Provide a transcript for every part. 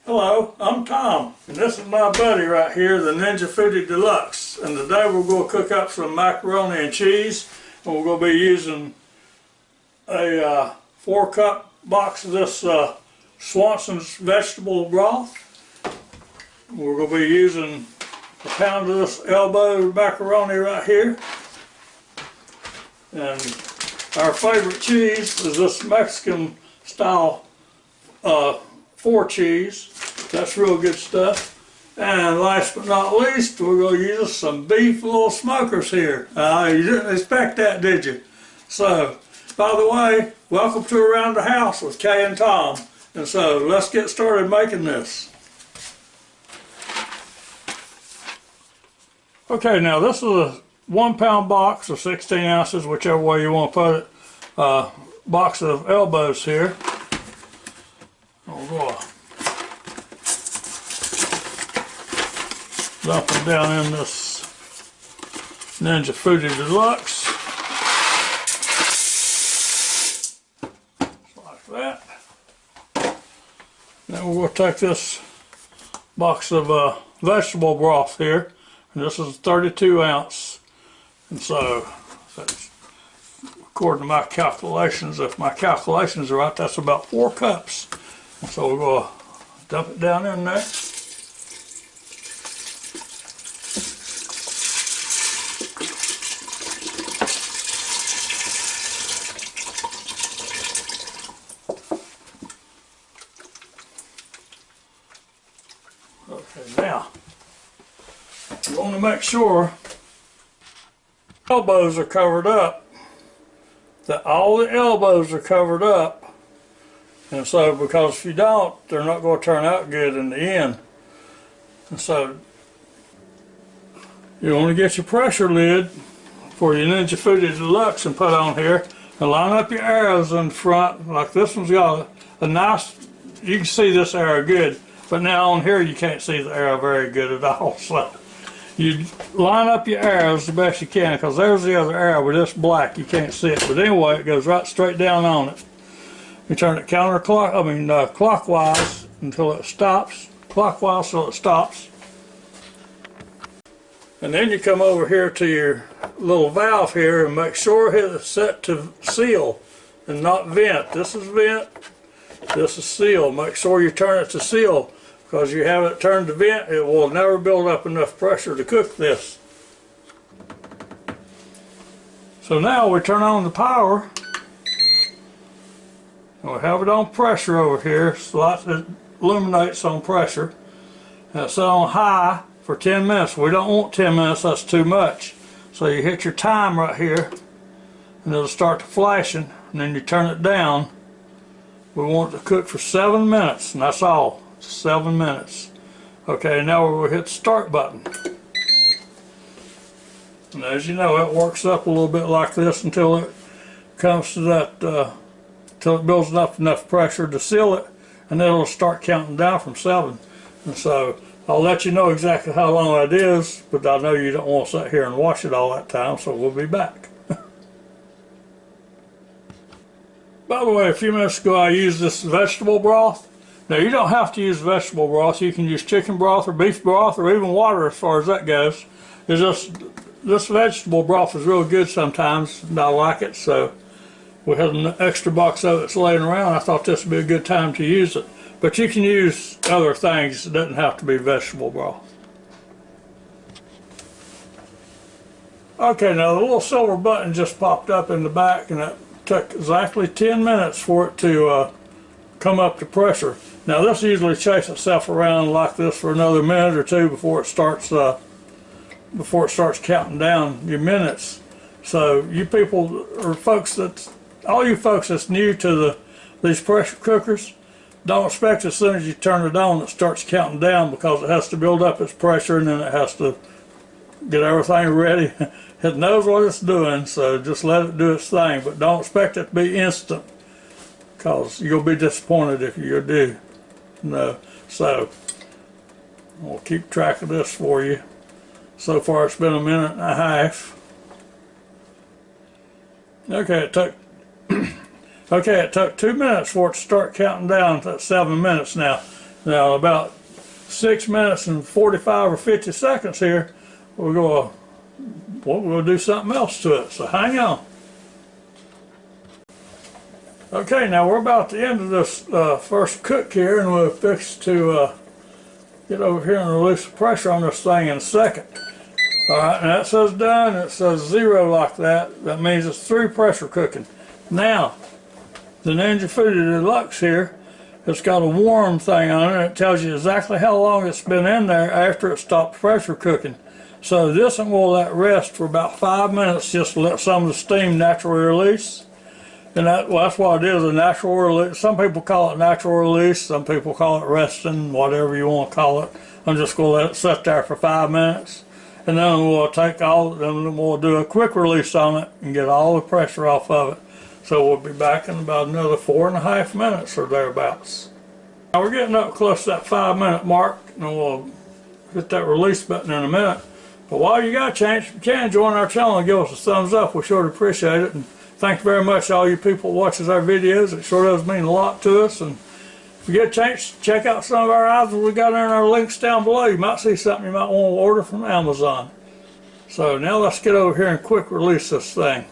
Hello, I'm Tom, and this is my buddy right here, the Ninja FOODi Deluxe. And today we're going to cook up some macaroni and cheese, and we're going to be using a 4-cup box of this Swanson's vegetable broth. We're going to be using a pound of this elbow macaroni right here. And our favorite cheese is this Mexican style 4 cheese. That's real good stuff. And last but not least, we're going to use some beef little smokers here. You didn't expect that, did you? So, by the way, welcome to Around the House with Kay and Tom. And so, let's get started making this. Okay, now this is a 1 pound box of 16 ounces, whichever way you want to put it. Box of elbows here. Oh boy. Dump them down in this Ninja FOODi Deluxe. Just like that. Then we're going to take this box of vegetable broth here. And this is 32 ounce. And so, that's, according to my calculations, if my calculations are right, that's about 4 cups. And so we're going to dump it down in there. Okay, now, you want to make sure elbows are covered up, that all the elbows are covered up. And so, because if you don't, they're not going to turn out good in the end. And so, you want to get your pressure lid for your Ninja FOODi Deluxe and put on here. And line up your arrows in front, like this one's got a nice, you can see this arrow good. But now on here you can't see the arrow very good at all. So, you line up your arrows the best you can, because there's the other arrow, but it's black, you can't see it. But anyway, it goes right straight down on it. You turn it clockwise until it stops, clockwise till it stops. And then you come over here to your little valve here and make sure it's set to seal and not vent. This is vent, this is seal. Make sure you turn it to seal, because you have it turned to vent, it will never build up enough pressure to cook this. So now we turn on the power. We have it on pressure over here, so it illuminates on pressure. And it's set on high for 10 minutes. We don't want 10 minutes, that's too much. So you hit your time right here, and it'll start to flashing, and then you turn it down. We want it to cook for 7 minutes, and that's all. 7 minutes. Okay, now we'll hit the start button. And as you know, it works up a little bit like this until it comes to that till it builds up enough pressure to seal it, and then it'll start counting down from 7. And so I'll let you know exactly how long that is, but I know you don't want to sit here and watch it all that time, so we'll be back. By the way, a few minutes ago I used this vegetable broth. Now you don't have to use vegetable broth, you can use chicken broth or beef broth or even water as far as that goes. It's just, this vegetable broth is real good sometimes, and I like it, so we have an extra box of it that's laying around. I thought this would be a good time to use it. But you can use other things. It doesn't have to be vegetable broth. Okay, now the little silver button just popped up in the back, and it took exactly 10 minutes for it to come up to pressure. Now this usually chase itself around like this for another minute or two before it starts counting down your minutes. So you people, or folks that, all you folks that's new to these pressure cookers, don't expect as soon as you turn it on it starts counting down, because it has to build up its pressure and then it has to get everything ready. It knows what it's doing, so just let it do its thing, but don't expect it to be instant, because you'll be disappointed if you do. No. So we'll keep track of this for you. So far it's been a minute and a half. Okay, it took Okay, it took 2 minutes for it to start counting down to 7 minutes now. Now about 6 minutes and 45 or 50 seconds here, we're going to do something else to it, so hang on. Okay, now we're about at the end of this first cook here, and we'll fix to get over here and release the pressure on this thing in a second. Alright, and that says done, it says 0 like that. That means it's through pressure cooking. Now, the Ninja FOODi Deluxe here, it's got a warm thing on it. It tells you exactly how long it's been in there after it stopped pressure cooking. So this one will let rest for about 5 minutes just to let some of the steam naturally release. And that's what it is, a natural release. Some people call it natural release, some people call it resting, whatever you want to call it. I'm just going to let it sit there for 5 minutes. And then we'll we'll do a quick release on it and get all the pressure off of it. So we'll be back in about another 4.5 minutes or thereabouts. Now we're getting up close to that 5-minute mark, and we'll hit that release button in a minute. But while you got a chance, if you can, join our channel and give us a thumbs up. We sure appreciate it. And thank you very much to all you people who watches our videos. It sure does mean a lot to us. And if you get a chance, check out some of our items we got in our links down below. You might see something you might want to order from Amazon. So now let's get over here and quick release this thing.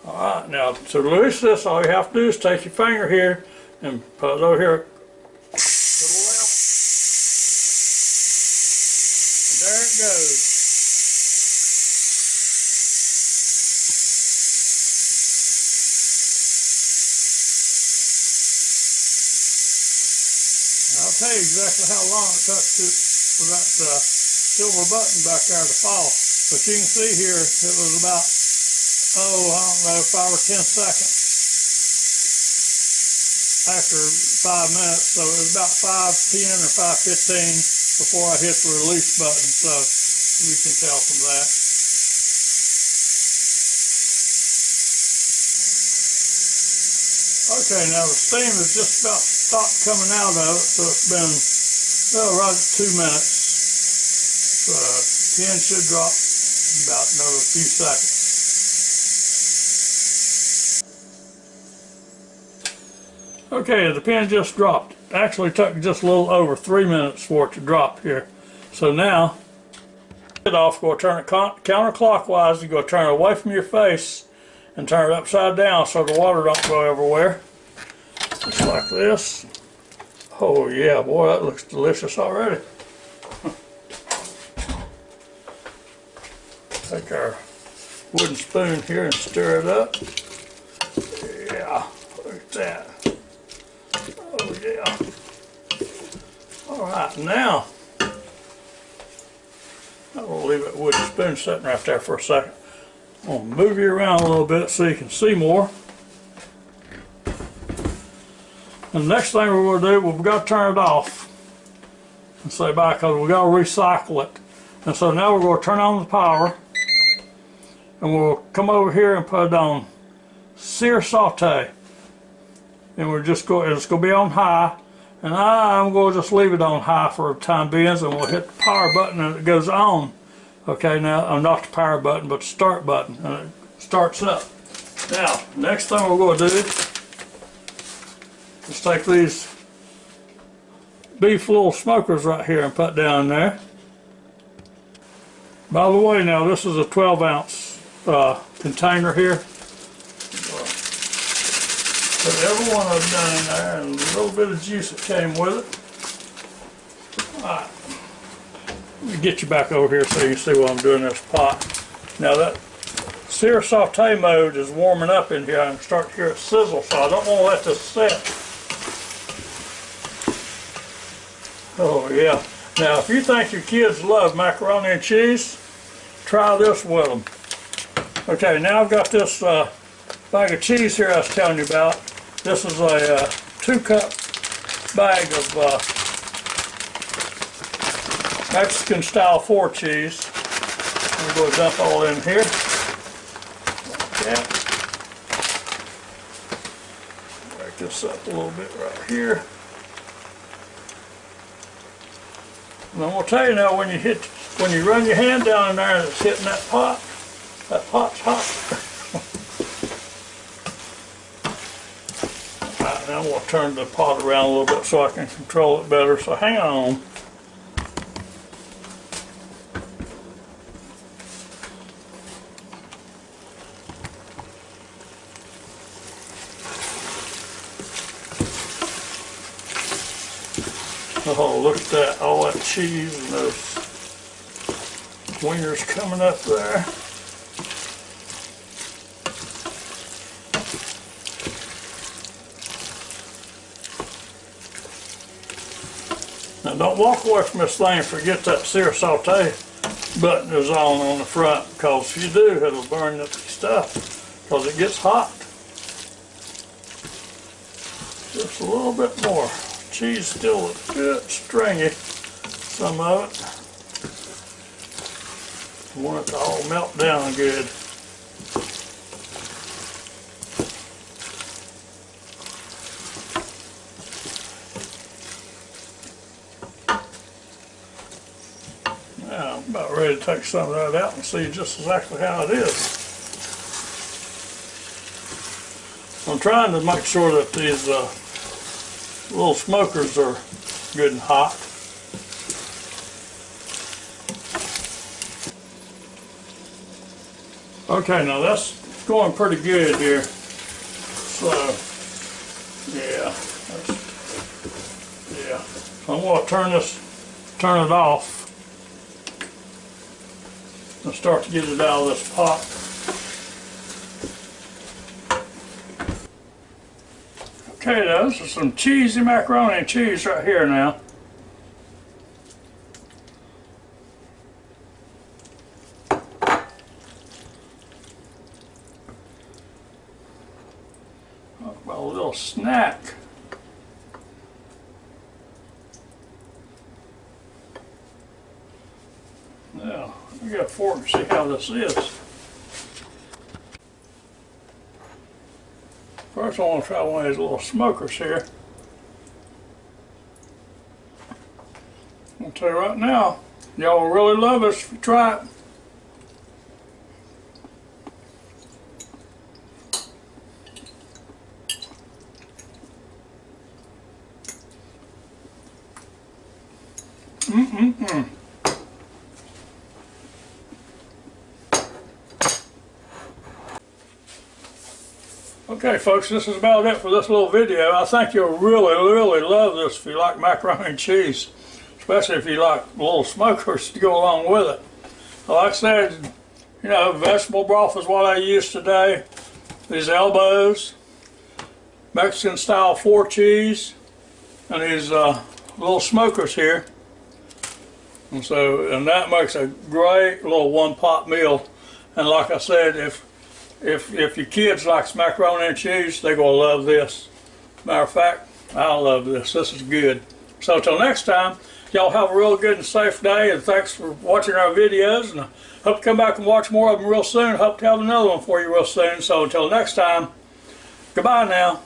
Alright, now to release this, all you have to do is take your finger here and put it over here to the left. And there it goes. I'll tell you exactly how long it took for that silver button back there to fall. But you can see here it was about, I don't know, 5 or 10 seconds after 5 minutes. So it was about 5:10 or 5:15 before I hit the release button. So you can tell from that. Okay, now the steam has just about stopped coming out of it, so it's been right at 2 minutes. So the pin should drop about another few seconds. Okay, the pin just dropped. Actually took just a little over 3 minutes for it to drop here. So now, it off, go turn it counterclockwise. You go turn it away from your face and turn it upside down so the water don't go everywhere. Just like this. Oh yeah, boy, that looks delicious already. Take our wooden spoon here and stir it up. Yeah, look at that. Oh yeah. Alright, now I will leave that wooden spoon sitting right there for a second. I'm going to move you around a little bit so you can see more. And the next thing we're going to do, we've got to turn it off and say bye, because we've got to recycle it. And so now we're going to turn on the power, and we'll come over here and put it on sear saute. And we're just going, it's going to be on high, and I'm going to just leave it on high for the time being, and we'll hit the power button and it goes on. Okay, now, not the power button, but the start button, and it starts up. Now, next thing we're going to do is take these beef little smokers right here and put down there. By the way, now this is a 12-ounce container here. Put every one of them down in there, and a little bit of juice that came with it. All right. Let me get you back over here so you can see what I'm doing in this pot. Now that sear saute mode is warming up in here. I can start to hear it sizzle, so I don't want to let this sit. Oh yeah. Now if you think your kids love macaroni and cheese, try this with them. Okay, now I've got this bag of cheese here I was telling you about. This is a 2-cup bag of Mexican style 4 cheese. I'm going to dump all in here. Okay. Break this up a little bit right here. And I'm going to tell you now, when you run your hand down in there and it's hitting that pot's hot. Alright, now I'm going to turn the pot around a little bit so I can control it better, so hang on. Oh, look at that, all that cheese and those wieners coming up there. Now don't walk away from this thing and forget that sear saute button is on the front, because if you do, it'll burn the stuff because it gets hot. Just a little bit more. Cheese still a bit stringy, some of it. I want it to all melt down good. Now I'm about ready to take some of that out and see just exactly how it is. I'm trying to make sure that these little smokers are good and hot. Okay, now that's going pretty good here. So, yeah, So I'm going to turn it off and start to get it out of this pot. Okay, now this is some cheesy macaroni and cheese right here now. A little snack. Now, I got a fork to see how this is. First I want to try one of these little smokers here. I'll tell you right now, y'all will really love this if you try it. Okay folks, this is about it for this little video. I think you'll really love this if you like macaroni and cheese, especially if you like little smokers to go along with it. Like I said, you know, vegetable broth is what I use today. These elbows, Mexican style 4 cheese, and these little smokers here. And that makes a great little one-pot meal. And like I said, if your kids like macaroni and cheese, they're gonna love this. Matter of fact, I love this. This is good. So till next time, y'all have a real good and safe day, and thanks for watching our videos, and I hope to come back and watch more of them real soon. Hope to have another one for you real soon. So until next time, goodbye now.